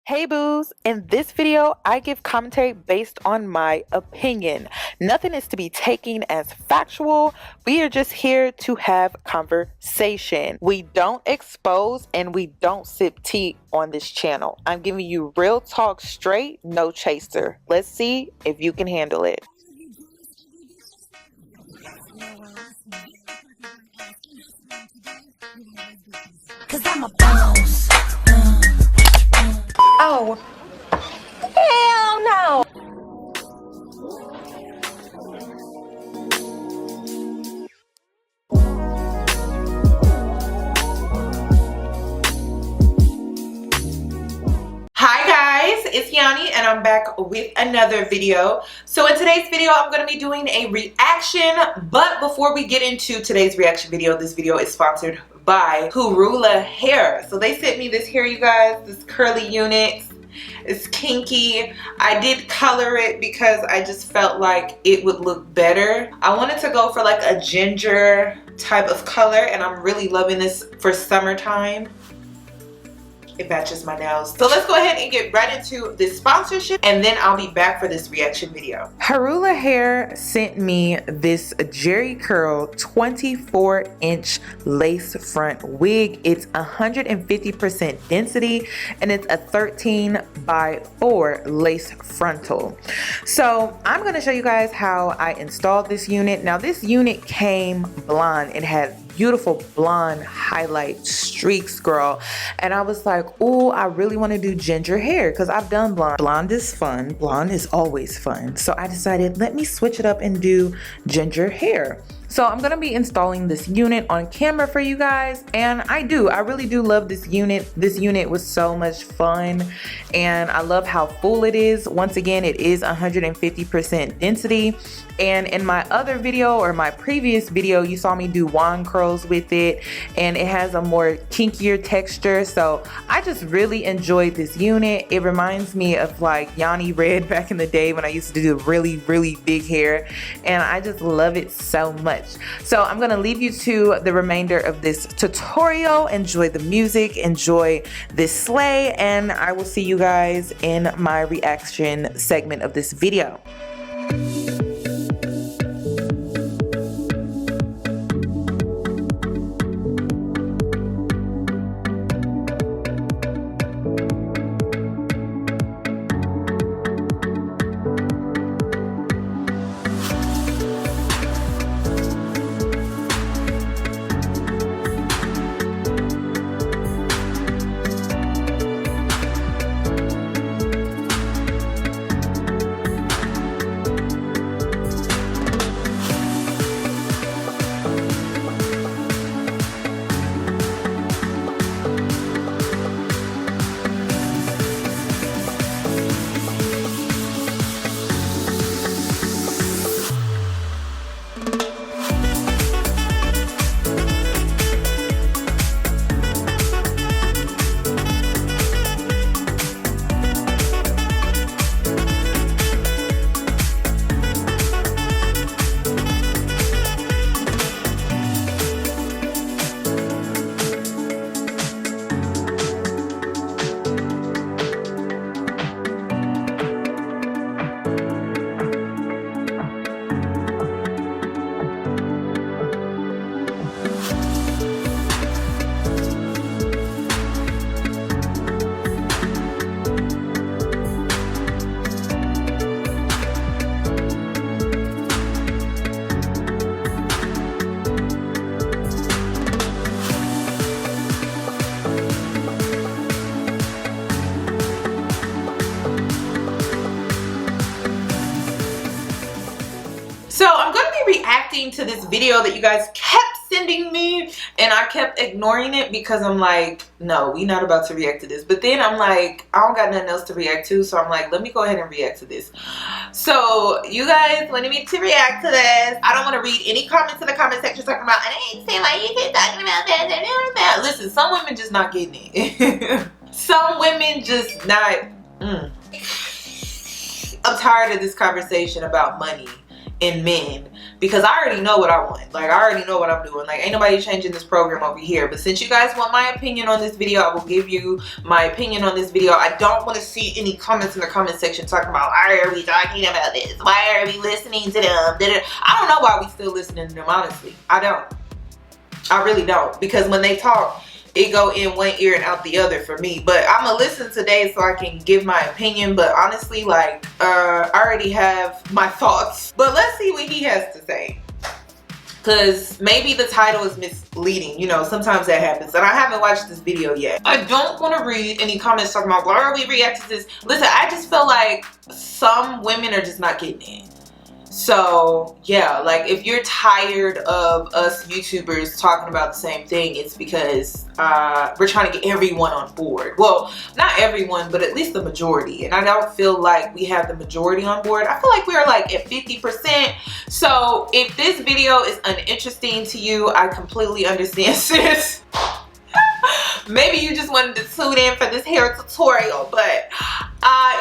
Hey boos, in this video, I give commentary based on my opinion. Nothing is to be taken as factual. We are just here to have conversation. We don't expose and we don't sip tea on this channel. I'm giving you real talk straight, no chaser. Let's see if you can handle it. Cause I'm a boss. Oh, hell no. Hi guys, it's Yoni and I'm back with another video. So in today's video, I'm going to be doing a reaction, but before we get into today's reaction video, this video is sponsored by Hurela hair. So they sent me this hair, you guys, this curly unit. It's kinky. I did color it because I just felt like it would look better. I wanted to go for like a ginger type of color and I'm really loving this for summertime. It matches my nails. So let's go ahead and get right into this sponsorship and then I'll be back for this reaction video. Hurela Hair sent me this Jerry Curl 24-inch lace front wig. It's 150% density and it's a 13x4 lace frontal. So I'm going to show you guys how I installed this unit. Now this unit came blonde. It had beautiful blonde highlight streaks, girl, and I was like, oh, I really want to do ginger hair because I've done blonde. Blonde is fun. Blonde is always fun. So I decided, let me switch it up and do ginger hair. So I'm going to be installing this unit on camera for you guys, and I really do love this unit. This unit was so much fun and I love how full it is. Once again, it is 150% density, and in my other video or my previous video, you saw me do wand curls with it and it has a more kinkier texture. So I just really enjoyed this unit. It reminds me of like Yoni Red back in the day when I used to do really big hair, and I just love it so much. So I'm going to leave you to the remainder of this tutorial. Enjoy the music, enjoy this slay, and I will see you guys in my reaction segment of this video. So I'm going to be reacting to this video that you guys kept sending me and I kept ignoring it because I'm like, no, we not about to react to this. But then I'm like, I don't got nothing else to react to, so I'm like, let me go ahead and react to this. So you guys wanted me to react to this. I don't want to read any comments in the comment section talking about, I didn't say why you keep talking about that. Listen, some women just not getting it. Some women just not. I'm tired of this conversation about money. in men, because I already know what I want. Like, I already know what I'm doing. Like, ain't nobody changing this program over here. But since you guys want my opinion on this video, I will give you my opinion on this video. I don't want to see any comments in the comment section talking about, why are we talking about this? Why are we listening to them? I don't know why we still listening to them, honestly. I don't. I really don't. Because when they talk, it go in one ear and out the other for me. But I'm gonna listen today so I can give my opinion. But honestly, like, I already have my thoughts. But let's see what he has to say. Because maybe the title is misleading. You know, sometimes that happens. And I haven't watched this video yet. I don't want to read any comments talking about, why are we reacting to this? Listen, I just feel like some women are just not getting it. So yeah, like, if you're tired of us YouTubers talking about the same thing, it's because we're trying to get everyone on board. Well, not everyone, but at least the majority. And I don't feel like we have the majority on board. I feel like we're like at 50%. So if this video is uninteresting to you, I completely understand, sis. Maybe you just wanted to tune in for this hair tutorial, but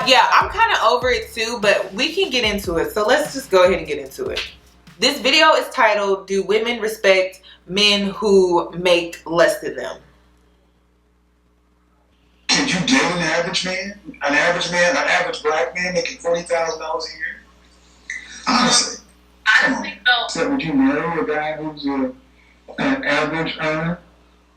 yeah, I'm kind of over it too, but we can get into it. So let's just go ahead and get into it. This video is titled, Do Women Respect Men Who Make Less Than Them? Could you date an average man? An average black man making $40,000 a year? Honestly. I don't think so. So would you marry a guy who's an average earner,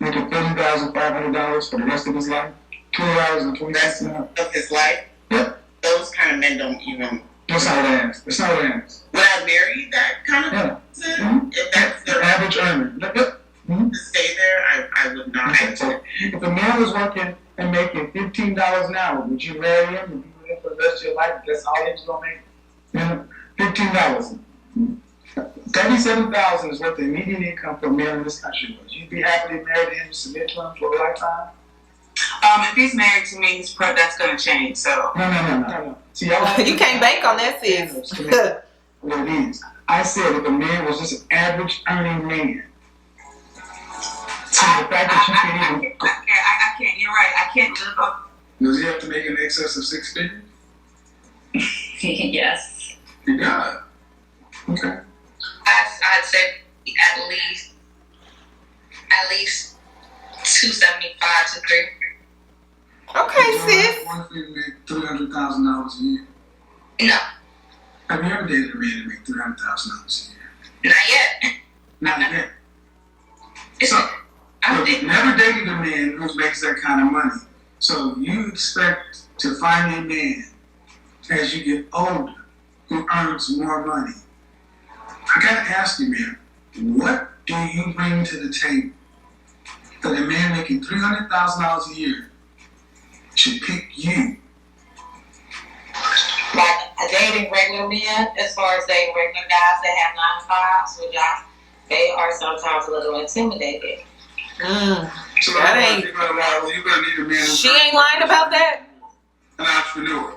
making $30,500 for the rest of his life? 20 hours and 20 cents an hour. Of his life? Yep. Those kind of men don't even. That's how it ends. That's how it ends. Would I marry that kind of person? If that's An their average earner. Yep. Mm-hmm. to stay there, I would not. If a man was working and making $15 an hour, would you marry him and be with him for the rest of your life? That's all he was going to make? You know, $15. $37,000 is what the median income for a man in this country was. You'd be happily married to him, submit to him for a lifetime? If he's married to me, that's going to change. So No. See, you can't bank on that, sis. What it is. I said if a man was just an average earning man. See, the fact that you can't even. I can't. You're right. I can't live up. Does he have to make in excess of 6 figures? Yes. He got it. Okay. I'd say at least 275 to 3. Okay, sis. One thing make $300,000 a year. No, Have you ever dated a man that make $300,000 a year? not yet. Not yet. So, I Look, think never dated a man who makes that kind of money. So you expect to find a man as you get older who earns more money. I gotta ask you, man, what do you bring to the table that a man making $300,000 a year should pick you? like dating regular men, as far as dating regular guys that have 9 to 5s with jobs, they are sometimes a little intimidated. So That ain't. you're gonna need a man who's She ain't lying about that. an entrepreneur.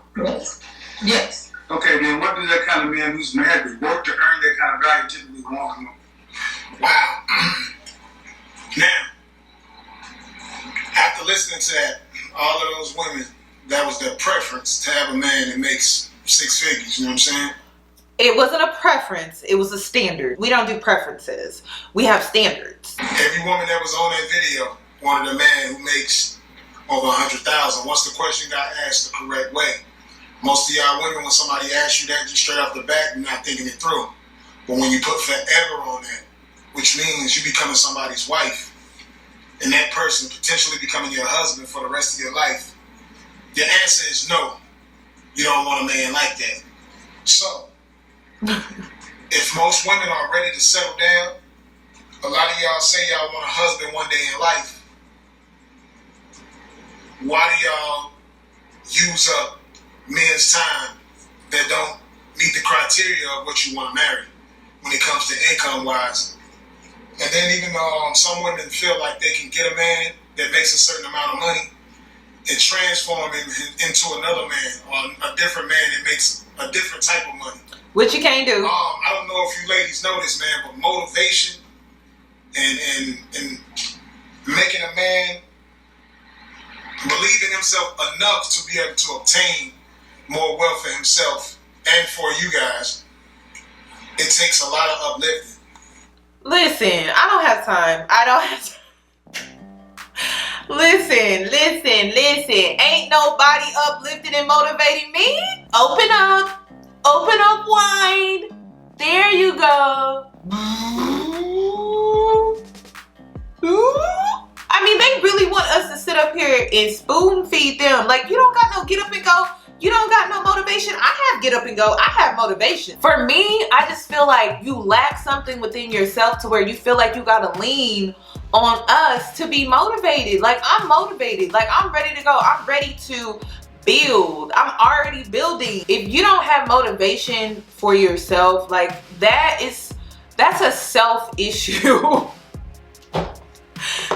Yes. Okay, then what does that kind of man who's married to work to earn that kind of value typically want? Wow. Now, after listening to that, all of those women, that was their preference to have a man that makes 6 figures, you know what I'm saying? It wasn't a preference, it was a standard. We don't do preferences, we have standards. Every woman that was on that video wanted a man who makes over 100,000. Once the question got asked the correct way, most of y'all women, when somebody asks you that just straight off the bat, you're not thinking it through. But when you put forever on that, which means you becoming somebody's wife, and that person potentially becoming your husband for the rest of your life, your answer is no. You don't want a man like that. So, if most women are ready to settle down, a lot of y'all say y'all want a husband one day in life. Why do y'all use up men's time that don't meet the criteria of what you want to marry when it comes to income wise? And then even some women feel like they can get a man that makes a certain amount of money and transform him into another man, or a different man that makes a different type of money. Which you can't do. I don't know if you ladies know this, man, but motivation and making a man believe in himself enough to be able to obtain more wealth for himself and for you guys it takes a lot of uplifting. Listen, I don't have time. I don't have time. Listen. Ain't nobody uplifting and motivating me. Open up wide. There you go. I mean, they really want us to sit up here and spoon feed them. Like, you don't got no get up and go. You don't got no motivation. I have get up and go. I have motivation. For me, I just feel like you lack something within yourself to where you feel like you gotta lean on us to be motivated. Like, I'm motivated. Like, I'm ready to go. I'm ready to build. I'm already building. If you don't have motivation for yourself, like, that's a self issue.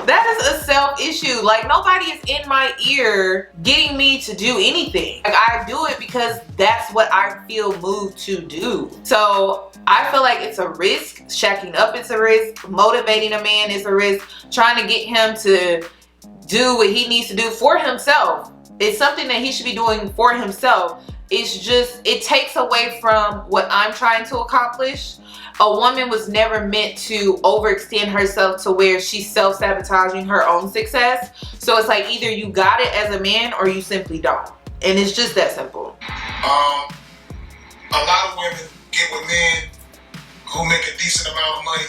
That is a self issue. Like, nobody is in my ear getting me to do anything. Like, I do it because that's what I feel moved to do. So I feel like it's a risk. Shacking up is a risk. Motivating a man is a risk. Trying to get him to do what he needs to do for himself. It's something that he should be doing for himself. It's just, it takes away from what I'm trying to accomplish. A woman was never meant to overextend herself to where she's self-sabotaging her own success. So it's like, either you got it as a man or you simply don't. And it's just that simple. A lot of women get with men who make a decent amount of money.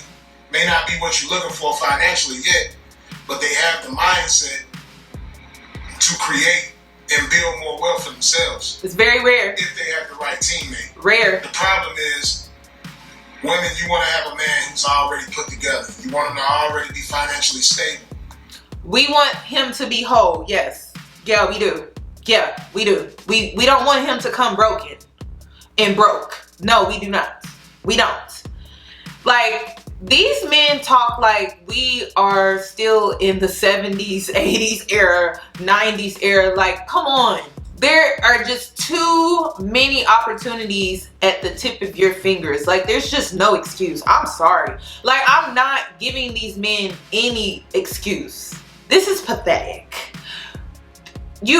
May not be what you're looking for financially yet, but they have the mindset to create and build more wealth for themselves. It's very rare. If they have the right teammate. Rare. The problem is, women, you want to have a man who's already put together. You want him to already be financially stable. We want him to be whole, yes. Yeah, we do. Yeah, we do. We don't want him to come broken and broke. No, we do not. We don't. Like, these men talk like we are still in the 70s, 80s era, 90s era. Like, come on. There are just too many opportunities at the tip of your fingers. Like, there's just no excuse. I'm sorry. Like, I'm not giving these men any excuse. This is pathetic. We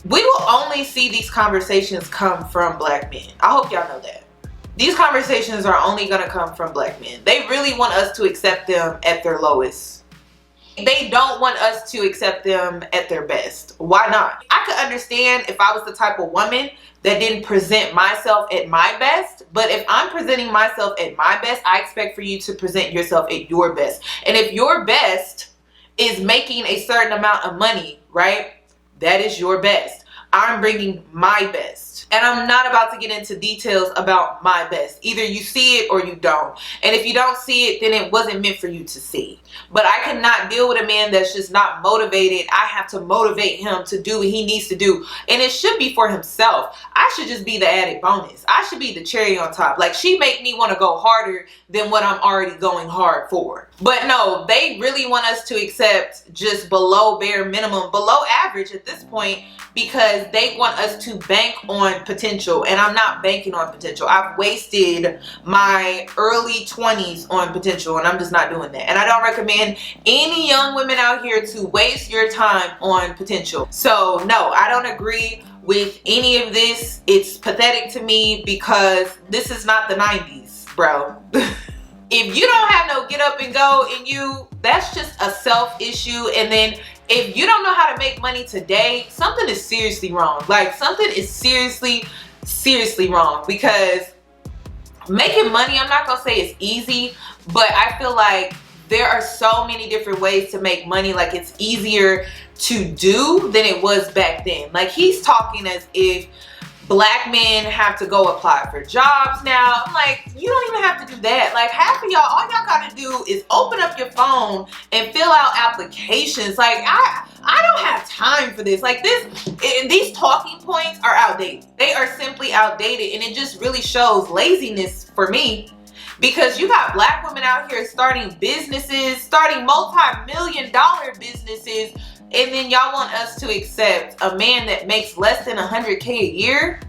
will only see these conversations come from black men. I hope y'all know that. These conversations are only gonna come from black men. They really want us to accept them at their lowest. They don't want us to accept them at their best. Why not? I could understand if I was the type of woman that didn't present myself at my best. But if I'm presenting myself at my best, I expect for you to present yourself at your best. And if your best is making a certain amount of money, right? That is your best. I'm bringing my best. And I'm not about to get into details about my best. Either you see it or you don't. And if you don't see it, then it wasn't meant for you to see. But I cannot deal with a man that's just not motivated. I have to motivate him to do what he needs to do. And it should be for himself. I should just be the added bonus. I should be the cherry on top. Like, she make me want to go harder than what I'm already going hard for. But no, they really want us to accept just below bare minimum, below average at this point, because they want us to bank on potential. And I'm not banking on potential. I've wasted my early 20s on potential, and I'm just not doing that. And I don't recommend any young women out here to waste your time on potential. So no, I don't agree with any of this. It's pathetic to me because this is not the 90s, bro. If you don't have no get up and go in you, that's just a self issue. And then if you don't know how to make money today, something is seriously wrong. Like, something is seriously wrong, because making money, I'm not gonna say it's easy, but I feel like there are so many different ways to make money. Like, it's easier to do than it was back then. Like, he's talking as if black men have to go apply for jobs now. I'm like, you don't even have to do that. Like, half of y'all, all y'all gotta do is open up your phone and fill out applications. Like, I don't have time for this. Like, these talking points are outdated. They are simply outdated, and it just really shows laziness for me. Because you got black women out here starting businesses, starting multi-million-dollar businesses, and then y'all want us to accept a man that makes less than 100K a year?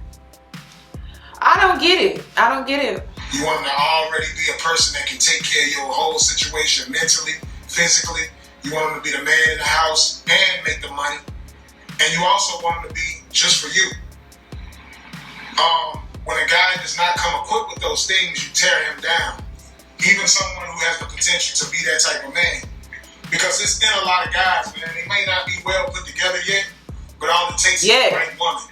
I don't get it. I don't get it. You want him to already be a person that can take care of your whole situation mentally, physically. You want him to be the man in the house and make the money. And you also want him to be just for you. When a guy does not come equipped with those things, you tear him down. Even someone who has the potential to be that type of man. Because it's in a lot of guys, man. They may not be well put together yet, but all it takes is the right woman.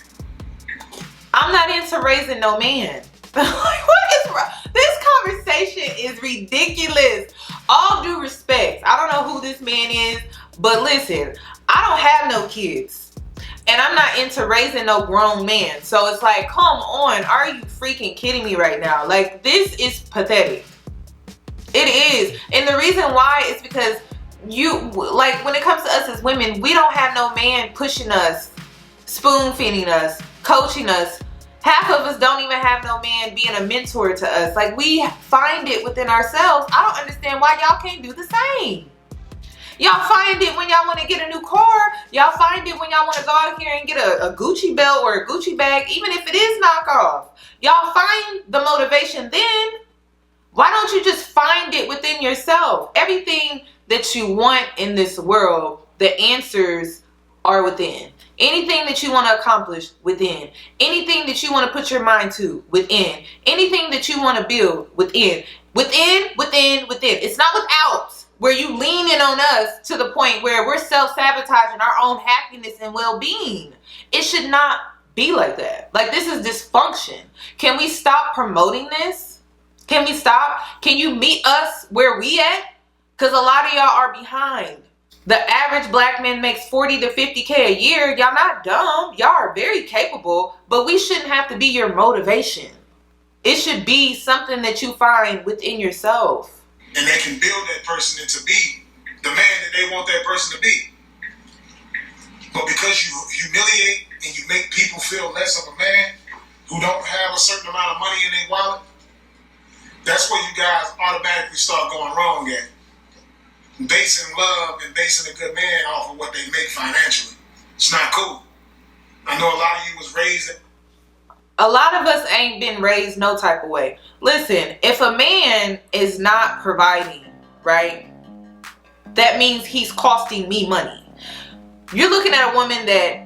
I'm not into raising no man. What is wrong? This conversation is ridiculous. All due respect, I don't know who this man is, but listen, I don't have no kids. And I'm not into raising no grown man. So it's like, come on, are you freaking kidding me right now? Like, this is pathetic. It is. And the reason why is because like, when it comes to us as women, we don't have no man pushing us, spoon feeding us, coaching us. Half of us don't even have no man being a mentor to us. Like, we find it within ourselves. I don't understand why y'all can't do the same. Y'all find it when y'all want to get a new car. Y'all find it when y'all want to go out here and get a Gucci belt or a Gucci bag, even if it is knockoff. Y'all find the motivation then. Why don't you just find it within yourself? Everything that you want in this world, the answers are within. Anything that you want to accomplish, within. Anything that you want to put your mind to, within. Anything that you want to build, within. Within. It's not without, where you lean in on us to the point where we're self-sabotaging our own happiness and well-being. It should not be like that. Like, this is dysfunction. Can we stop promoting this? Can we stop? Can you meet us where we at? Because a lot of y'all are behind. The average black man makes 40 to 50K a year. Y'all not dumb. Y'all are very capable, but we shouldn't have to be your motivation. It should be something that you find within yourself. And they can build that person into be the man that they want that person to be. But because you humiliate and you make people feel less of a man who don't have a certain amount of money in their wallet, that's where you guys automatically start going wrong at. Basing love and basing a good man off of what they make financially. It's not cool. I know a lot of you was raised. A lot of us ain't been raised no type of way. Listen, if a man is not providing, right, that means he's costing me money. You're looking at a woman that,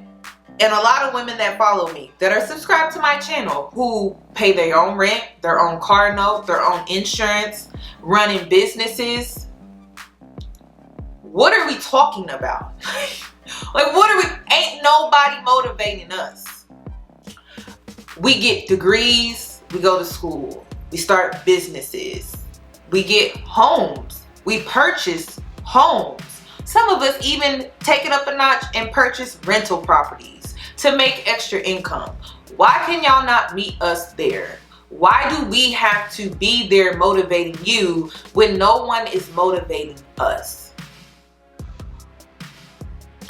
and a lot of women that follow me, that are subscribed to my channel, who pay their own rent, their own car note, their own insurance, running businesses. What are we talking about? Like, what are we? Ain't nobody motivating us. We get degrees, we go to school, we start businesses, we get homes, we purchase homes. Some of us even take it up a notch and purchase rental properties to make extra income. Why can y'all not meet us there? Why do we have to be there motivating you when no one is motivating us?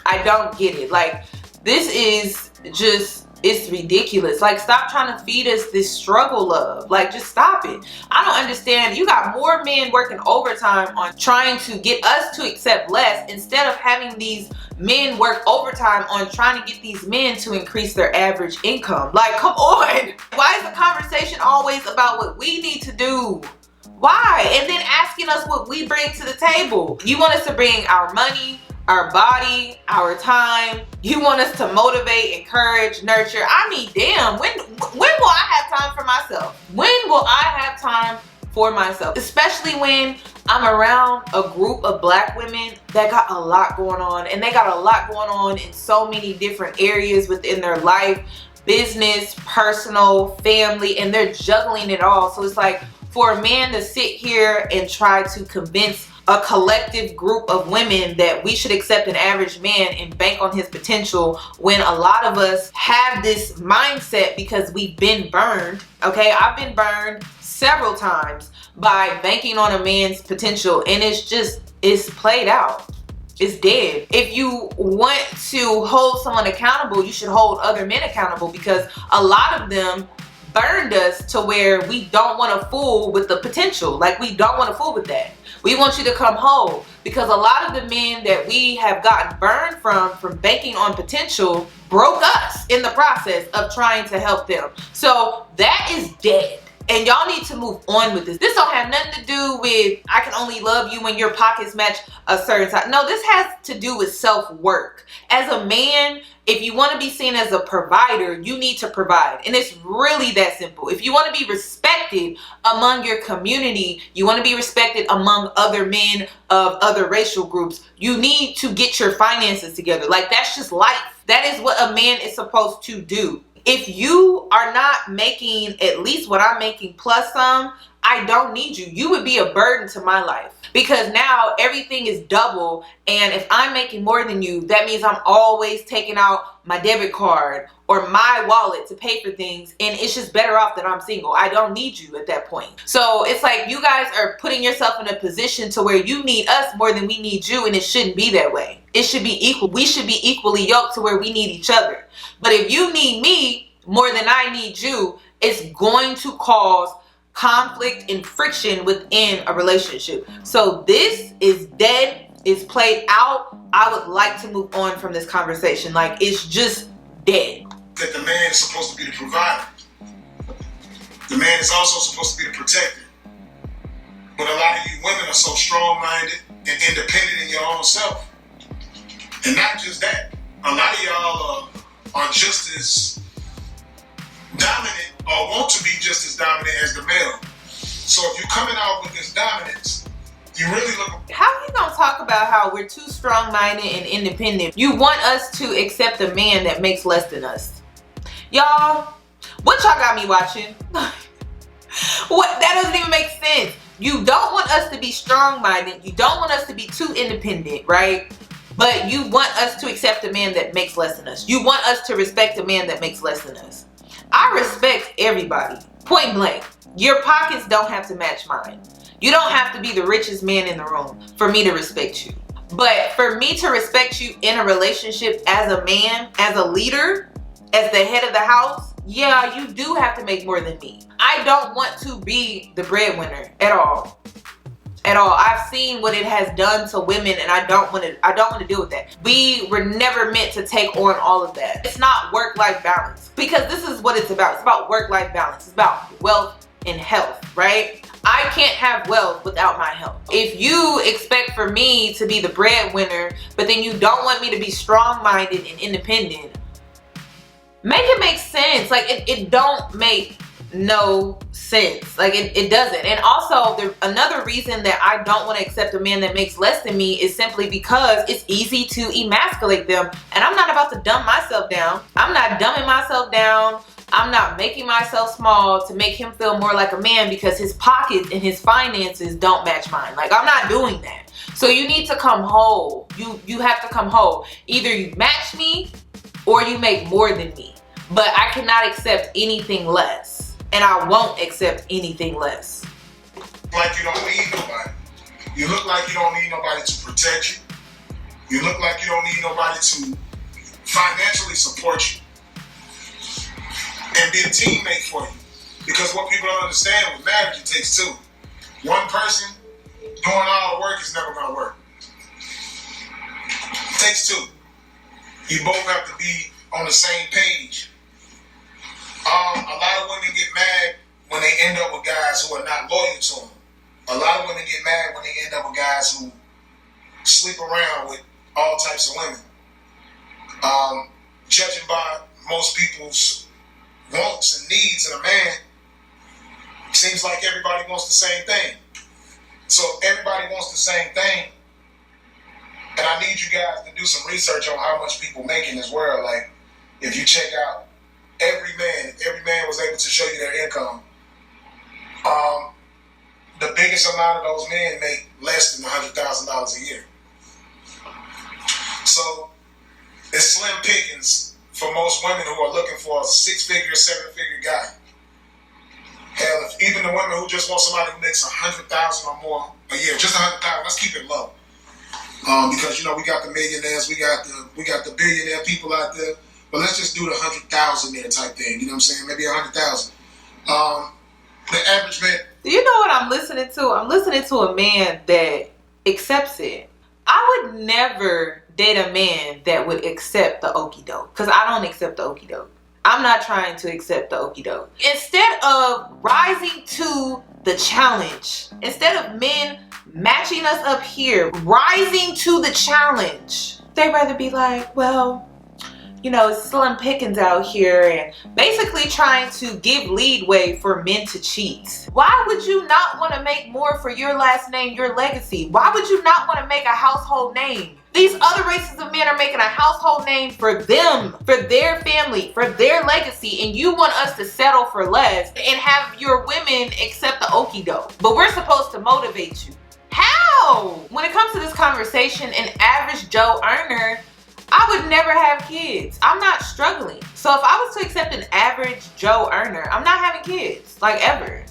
I don't get it. Like, this is just, it's ridiculous. Like, stop trying to feed us this struggle love. Like, just stop it. I don't understand. You got more men working overtime on trying to get us to accept less, instead of having these men work overtime on trying to get these men to increase their average income. Like, come on. Why is the conversation always about what we need to do? Why? And then asking us what we bring to the table. You want us to bring our money, our body, our time. You want us to motivate, encourage, nurture. I mean, damn, when will I have time for myself? When will I have time for myself? Especially when I'm around a group of black women that got a lot going on, and they got a lot going on in so many different areas within their life, business, personal, family, and they're juggling it all. So it's like, for a man to sit here and try to convince a collective group of women that we should accept an average man and bank on his potential, when a lot of us have this mindset because we've been burned. Okay, I've been burned several times by banking on a man's potential, and it's played out. It's dead. If you want to hold someone accountable, you should hold other men accountable, because a lot of them burned us to where we don't want to fool with the potential. Like, we don't want to fool with that. We want you to come whole, because a lot of the men that we have gotten burned from banking on potential broke us in the process of trying to help them. So that is dead. And y'all need to move on with this. This don't have nothing to do with I can only love you when your pockets match a certain size. No, this has to do with self-work. As a man, if you want to be seen as a provider, you need to provide. And it's really that simple. If you want to be respected among your community, you want to be respected among other men of other racial groups, you need to get your finances together. Like, that's just life. That is what a man is supposed to do. If you are not making at least what I'm making plus some, I don't need you. You would be a burden to my life, because now everything is double. And if I'm making more than you, that means I'm always taking out my debit card or my wallet to pay for things. And it's just better off that I'm single. I don't need you at that point. So it's like you guys are putting yourself in a position to where you need us more than we need you. And it shouldn't be that way. It should be equal. We should be equally yoked to where we need each other. But if you need me more than I need you, it's going to cause conflict and friction within a relationship. So this is dead. It's played out. I would like to move on from this conversation. Like, it's just dead. That the man is supposed to be the provider. The man is also supposed to be the protector. But a lot of you women are so strong-minded and independent in your own self. And not just that. A lot of y'all are just as dominant or want to be just as dominant as the male. So if you're coming out with this dominance, you really look. How are you gonna talk about how we're too strong-minded and independent? You want us to accept a man that makes less than us. Y'all, what y'all got me watching? What? That doesn't even make sense. You don't want us to be strong-minded. You don't want us to be too independent, right? But you want us to accept a man that makes less than us. You want us to respect a man that makes less than us. I respect everybody, point blank. Your pockets don't have to match mine. You don't have to be the richest man in the room for me to respect you. But for me to respect you in a relationship as a man, as a leader, as the head of the house, yeah, you do have to make more than me. I don't want to be the breadwinner at all. At all. I've seen what it has done to women, and I don't want to deal with that. We were never meant to take on all of that. It's not work-life balance, because this is what it's about. It's about work-life balance. It's about wealth and health, right? I can't have wealth without my health. If you expect for me to be the breadwinner, but then you don't want me to be strong-minded and independent, make it make sense. Like, it don't make no sense. Like, it doesn't. And also, another reason that I don't want to accept a man that makes less than me is simply because it's easy to emasculate them. And I'm not about to dumb myself down. I'm not dumbing myself down. I'm not making myself small to make him feel more like a man because his pockets and his finances don't match mine. Like, I'm not doing that. So you need to come whole. You have to come whole. Either you match me or you make more than me. But I cannot accept anything less. And I won't accept anything less. Like you don't need nobody. You look like you don't need nobody to protect you. You look like you don't need nobody to financially support you and be a teammate for you. Because what people don't understand with marriage, it takes two. One person doing all the work is never going to work. It takes two. You both have to be on the same page. A lot of women get mad when they end up with guys who are not loyal to them. A lot of women get mad when they end up with guys who sleep around with all types of women. Judging by most people's wants and needs in a man, seems like everybody wants the same thing. So if everybody wants the same thing, and I need you guys to do some research on how much people make in this world. Like, if you check out every man was able to show you their income. The biggest amount of those men make less than $100,000 a year. So it's slim pickings for most women who are looking for a 6-figure, 7-figure guy. Hell, if even the women who just want somebody who makes $100,000 or more a year, just $100,000, let's keep it low. Because, you know, we got the millionaires, we got the billionaire people out there. But let's just do the 100,000 there type thing. You know what I'm saying? Maybe 100,000. The average man. You know what I'm listening to? I'm listening to a man that accepts it. I would never date a man that would accept the okie doke, because I don't accept the okie doke. I'm not trying to accept the okie doke. Instead of rising to the challenge, instead of men matching us up here, rising to the challenge, they'd rather be like, well, you know, it's slim pickings out here, and basically trying to give leadway for men to cheat. Why would you not want to make more for your last name, your legacy? Why would you not want to make a household name? These other races of men are making a household name for them, for their family, for their legacy, and you want us to settle for less and have your women accept the okie doke. But we're supposed to motivate you. How? When it comes to this conversation, an average Joe earner, I would never have kids. I'm not struggling. So if I was to accept an average Joe earner, I'm not having kids, like ever.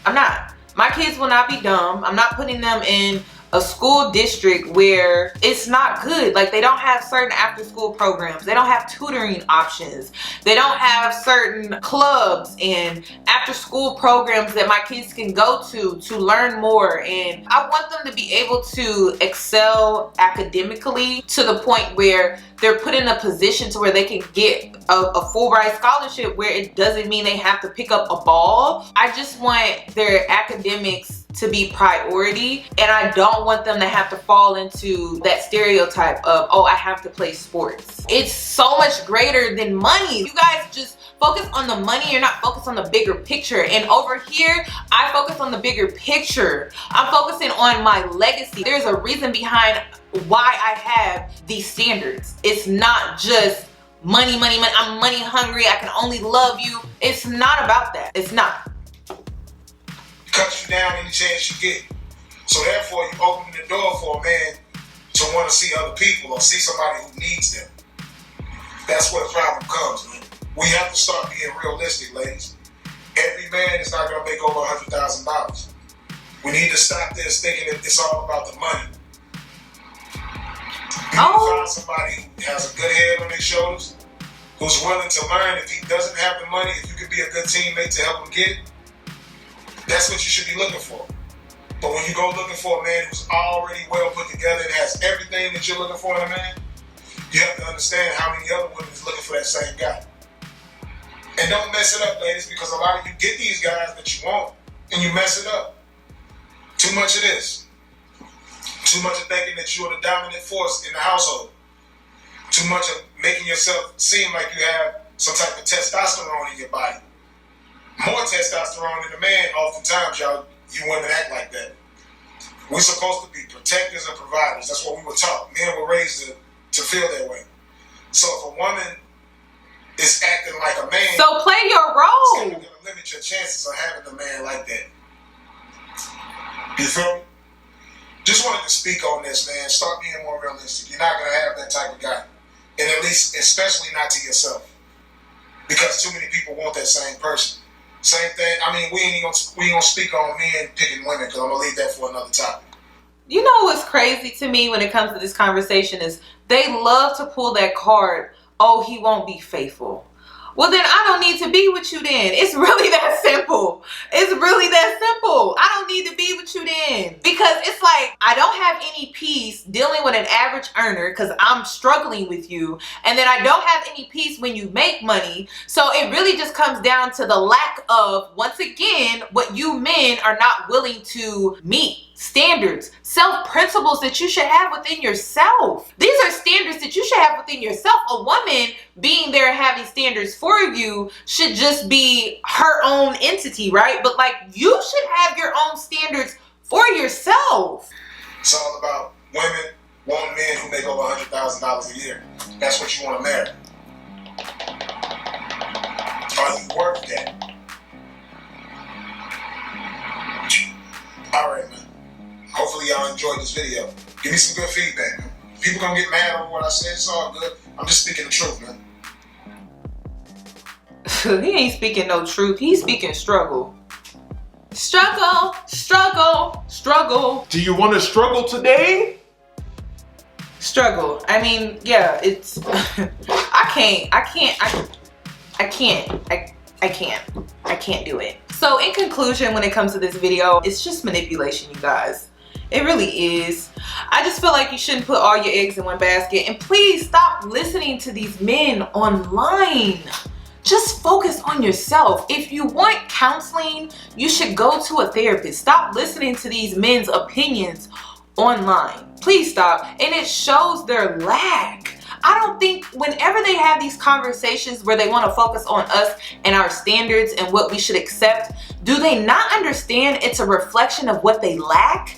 I'm not. My kids will not be dumb. I'm not putting them in a school district where it's not good. Like, they don't have certain after school programs. They don't have tutoring options. They don't have certain clubs and after school programs that my kids can go to learn more. And I want them to be able to excel academically to the point where they're put in a position to where they can get a full ride scholarship, where it doesn't mean they have to pick up a ball. I just want their academics to be priority, and I don't want them to have to fall into that stereotype of, oh, I have to play sports. It's so much greater than money. You guys just focus on the money. You're not focused on the bigger picture. And over here, I focus on the bigger picture. I'm focusing on my legacy. There's a reason behind why I have these standards. It's not just money, money, money. I'm money hungry. I can only love you. It's not about that. It's not. Cut you down any chance you get. So therefore, you open the door for a man to want to see other people or see somebody who needs them. That's where the problem comes, man. We have to start being realistic, ladies. Every man is not going to make over $100,000. We need to stop this thinking that it's all about the money. You find somebody who has a good head on their shoulders, who's willing to learn. If he doesn't have the money, if you could be a good teammate to help him get it, that's what you should be looking for. But when you go looking for a man who's already well put together and has everything that you're looking for in a man, you have to understand how many other women is looking for that same guy. And don't mess it up, ladies, because a lot of you get these guys that you want and you mess it up. Too much of this. Too much of thinking that you're the dominant force in the household. Too much of making yourself seem like you have some type of testosterone in your body. More testosterone in a man, oftentimes, you women act like that. We're supposed to be protectors and providers. That's what we were taught. Men were raised to feel that way. So if a woman is acting like a man, so play your role. It's going to limit your chances of having a man like that. You feel me? Just wanted to speak on this, man. Start being more realistic. You're not going to have that type of guy. And at least, especially not to yourself. Because too many people want that same person. Same thing. I mean, we ain't gonna speak on men picking women, because I'm gonna leave that for another topic. You know what's crazy to me when it comes to this conversation is they love to pull that card, oh, he won't be faithful. Well, then I don't need to be with you then. It's really that simple. It's really that simple. I don't need to be with you then. Because it's like, I don't have any peace dealing with an average earner because I'm struggling with you. And then I don't have any peace when you make money. So it really just comes down to the lack of, once again, what you men are not willing to meet. Standards, self-principles that you should have within yourself. These are standards that you should have within yourself. A woman being there having standards for you should just be her own entity, right? But like, you should have your own standards for yourself. It's all about women wanting men who make over $100,000 a year. That's what you want to marry. Are you worth that? All right, man. Hopefully y'all enjoyed this video. Give me some good feedback, man. People gonna get mad over what I said. It's all good. I'm just speaking the truth, man. He ain't speaking no truth. He's speaking struggle. Struggle, struggle, struggle. Do you want to struggle today? Struggle. I mean, yeah, it's, I can't do it. So in conclusion, when it comes to this video, it's just manipulation, you guys. It really is. I just feel like you shouldn't put all your eggs in one basket. And please stop listening to these men online. just focus on yourself. If you want counseling, you should go to a therapist. Stop listening to these men's opinions online. Please stop. And it shows their lack. I don't think whenever they have these conversations where they want to focus on us and our standards and what we should accept, do they not understand it's a reflection of what they lack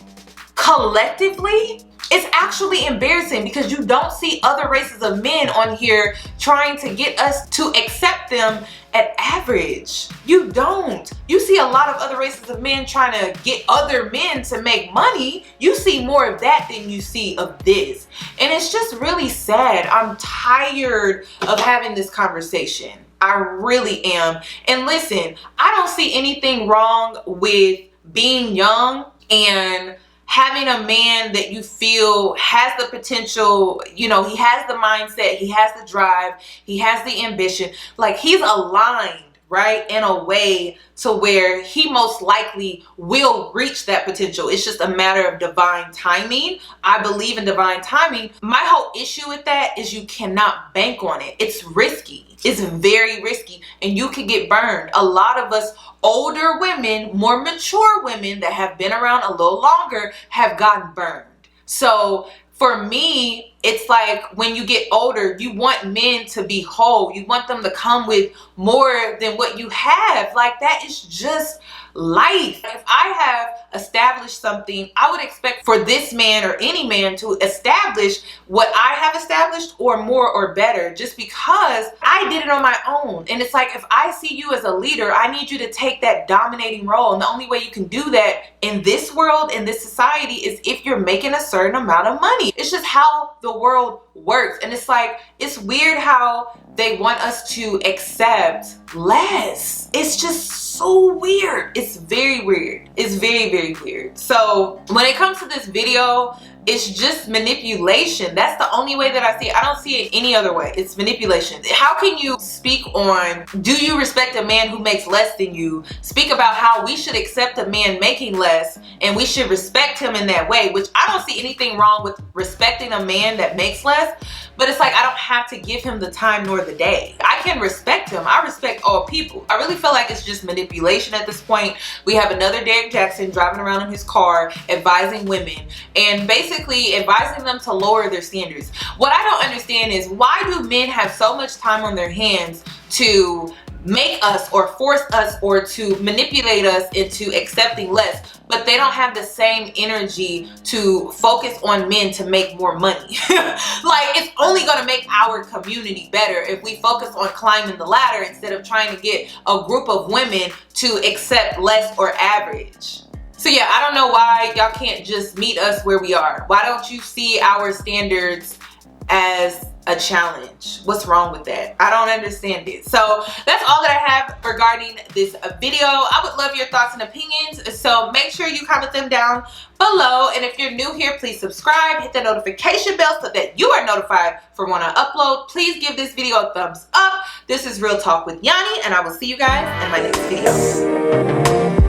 collectively? It's actually embarrassing because you don't see other races of men on here trying to get us to accept them at average. You don't. You see a lot of other races of men trying to get other men to make money. You see more of that than you see of this. And it's just really sad. I'm tired of having this conversation. I really am. And listen, I don't see anything wrong with being young and having a man that you feel has the potential, you know, he has the mindset, he has the drive, he has the ambition, like he's aligned, right, in a way to where he most likely will reach that potential. It's just a matter of divine timing. I believe in divine timing. My whole issue with that is you cannot bank on it. It's risky. It's very risky and you can get burned. A lot of us older women, more mature women that have been around a little longer have gotten burned. So for me, it's like when you get older, you want men to be whole. You want them to come with more than what you have. Like that is just life. If I have established something, I would expect for this man or any man to establish what I have established or more or better, just because I did it on my own. And it's like, if I see you as a leader, I need you to take that dominating role. And the only way you can do that in this world, in this society, is if you're making a certain amount of money. It's just how the world works. And it's like, it's weird how they want us to accept less. It's just so weird. It's very weird. It's very, very weird. So when it comes to this video, it's just manipulation. That's the only way that I see it. I don't see it any other way. It's manipulation. How can you speak on, do you respect a man who makes less than you? Speak about how we should accept a man making less and we should respect him in that way, which I don't see anything wrong with respecting a man that makes less. But it's like, I don't have to give him the time nor the day. I can respect him. I respect all people. I really feel like it's just manipulation at this point. We have another Derek Jackson driving around in his car advising women and basically advising them to lower their standards. What I don't understand is, why do men have so much time on their hands to make us or force us or to manipulate us into accepting less, but they don't have the same energy to focus on men to make more money? Like, it's only going to make our community better if we focus on climbing the ladder instead of trying to get a group of women to accept less or average. So yeah, I don't know why y'all can't just meet us where we are. Why don't you see our standards as a challenge? What's wrong with that? I don't understand it. So that's all that I have regarding this video. I would love your thoughts and opinions, so make sure you comment them down below. And if you're new here, please subscribe, hit the notification bell so that you are notified for when I upload. Please give this video a thumbs up. This is Real Talk with Yoni, and I will see you guys in my next video.